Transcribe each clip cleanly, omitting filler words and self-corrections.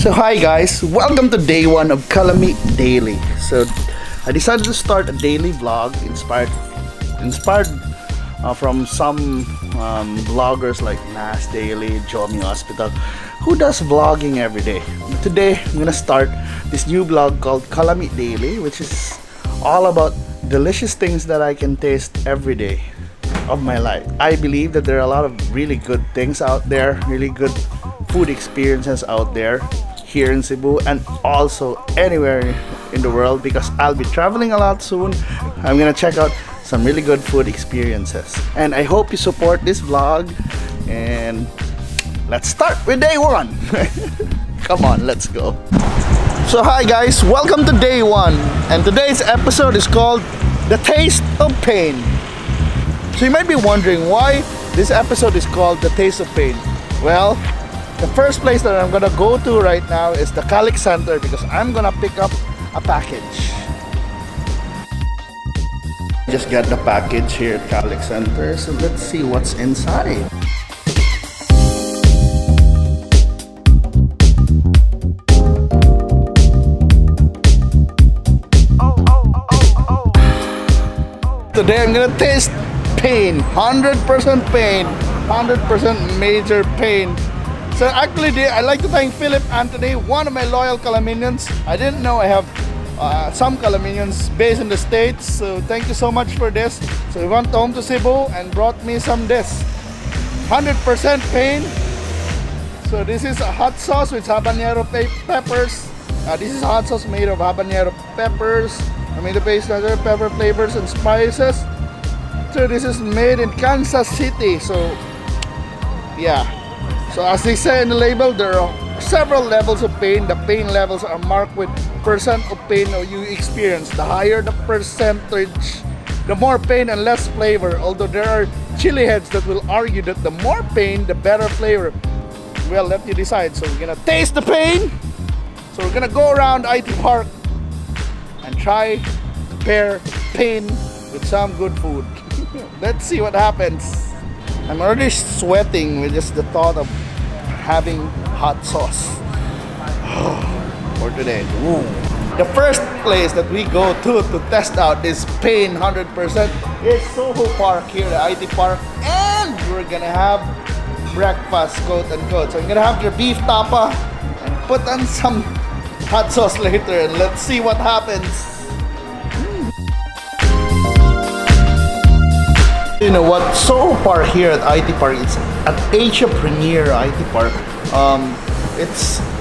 So hi guys, welcome to day one of Kalami Daily. So I decided to start a daily vlog inspired from some vloggers like Nas Daily, Jomi Hospital, who does vlogging every day. Today I'm gonna start this new vlog called Kalami Daily, which is all about delicious things that I can taste every day of my life. I believe that there are a lot of really good things out there, really good food experiences out there here in Cebu and also anywhere in the world, because I'll be traveling a lot soon. I'm gonna check out some really good food experiences, and I hope you support this vlog. And let's start with day one. Come on, let's go. So hi guys, welcome to day one, and today's episode is called The Taste of Pain. So you might be wondering why this episode is called The Taste of Pain. Well, the first place that I'm gonna go to right now is the Calic Center, because I'm gonna pick up a package. Just got the package here at Calic Center, so let's see what's inside. Today I'm gonna taste pain, 100% pain, 100% major pain. So actually, I'd like to thank Philip Anthony, one of my loyal Kalaminions. I didn't know I have some Kalaminions based in the States, so thank you so much for this. So he went home to Cebu and brought me some this. 100% pain. So this is a hot sauce with habanero peppers. This is hot sauce made of habanero peppers, tomato paste, other pepper flavors and spices. So this is made in Kansas City. So yeah. So as they say in the label, there are several levels of pain. The pain levels are marked with percent of pain you experience. The higher the percentage, the more pain and less flavor. Although there are chili heads that will argue that the more pain, the better flavor. Well, let you decide. So we're gonna taste the pain. So we're gonna go around IT Park and try to pair pain with some good food. Let's see what happens. I'm already sweating with just the thought of having hot sauce for today. Ooh. The first place that we go to test out this pain 100% is Soho Park here at IT Park, and we're gonna have breakfast, quote unquote. So I'm gonna have your beef tapa and put on some hot sauce later, and let's see what happens. You know what, Soho Park here at IT Park, it's at Asia Premier IT Park.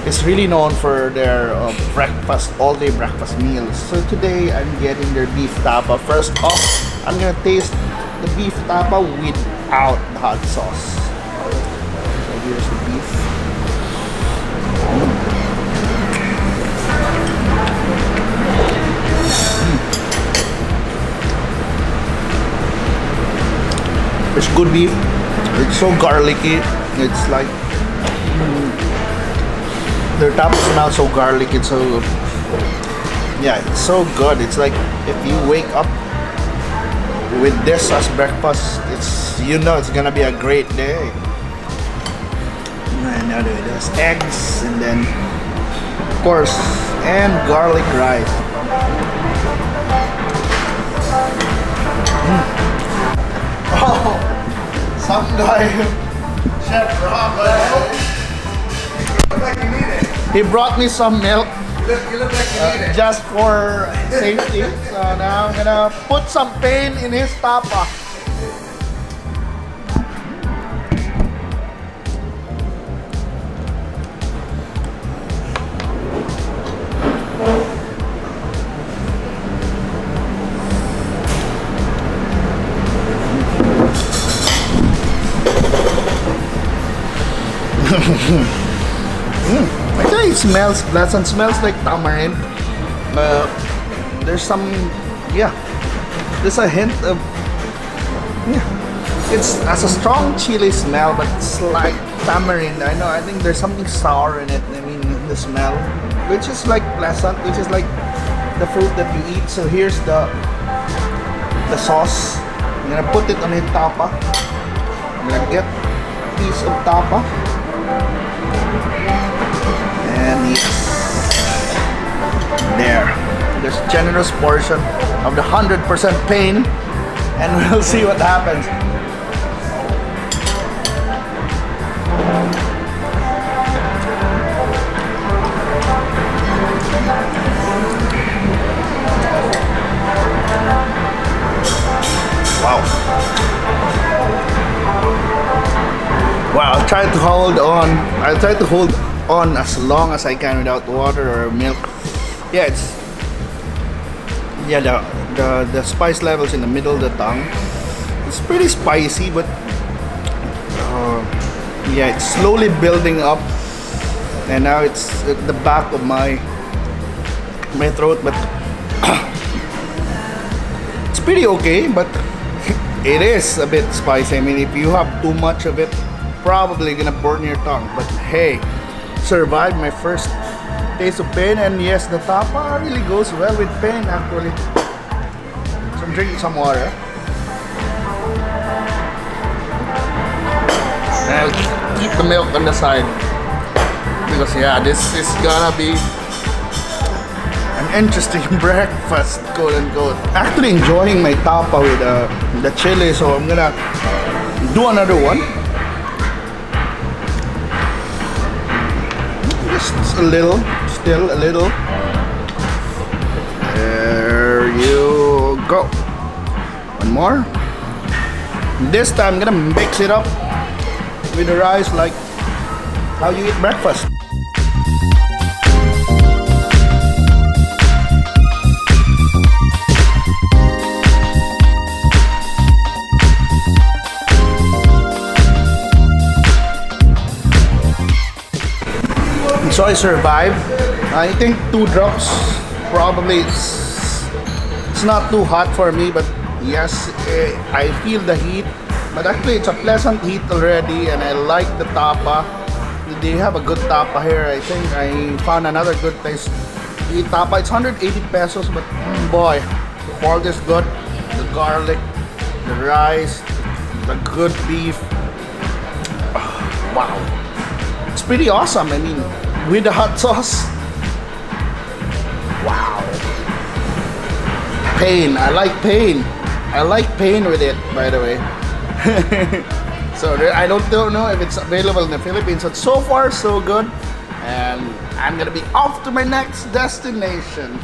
It's really known for their breakfast, all-day breakfast meals. So today I'm getting their beef tapa. First off, I'm gonna taste the beef tapa without the hot sauce. So here's the beef. It's good beef. It's so garlicky. It's like their tapa smells so garlicky. It's so, yeah, it's so good. It's like if you wake up with this as breakfast, it's, you know, it's gonna be a great day. And now there's eggs, and then of course, and garlic rice. Oh, some guy, Chef Rob, he brought me some milk. You look like you need it. Just for safety. So now I'm gonna put some pain in his tapa. Actually, it smells pleasant. Smells like tamarind. There's some, yeah, there's a hint of, yeah, it's has a strong chili smell, but it's like tamarind. I know. I think there's something sour in it. I mean, the smell, which is like pleasant, which is like the fruit that you eat. So here's the sauce. I'm gonna put it on his tapa. I'm gonna get a piece of tapa. And there. There's a generous portion of the 100% pain, and we'll see what happens. Wow. Wow, I'll try to hold on. I'll try to hold on as long as I can without water or milk. Yeah, it's the spice levels in the middle of the tongue. It's pretty spicy, but yeah, it's slowly building up, and now it's at the back of my throat. But it's pretty okay, but it is a bit spicy. I mean, if you have too much of it, probably gonna burn your tongue. But hey, survived my first taste of pain, and yes, the tapa really goes well with pain actually. So I'm drinking some water. And I'll keep the milk on the side because yeah, this is gonna be an interesting breakfast, quote unquote. Actually enjoying my tapa with the chili, so I'm gonna do another one. Just a little, still a little. There you go. One more. This time I'm gonna mix it up with the rice like how you eat breakfast. So I survived. I think 2 drops. Probably it's not too hot for me, but yes, I feel the heat. But actually it's a pleasant heat already, and I like the tapa. They have a good tapa here. I think I found another good place to eat tapa. It's 180 pesos, but boy, the quality is good. The garlic, the rice, the good beef. Wow, it's pretty awesome. I mean, with the hot sauce. Wow. Pain. I like pain. I like pain with it, by the way. So I don't know if it's available in the Philippines, but so far so good. And I'm gonna be off to my next destination.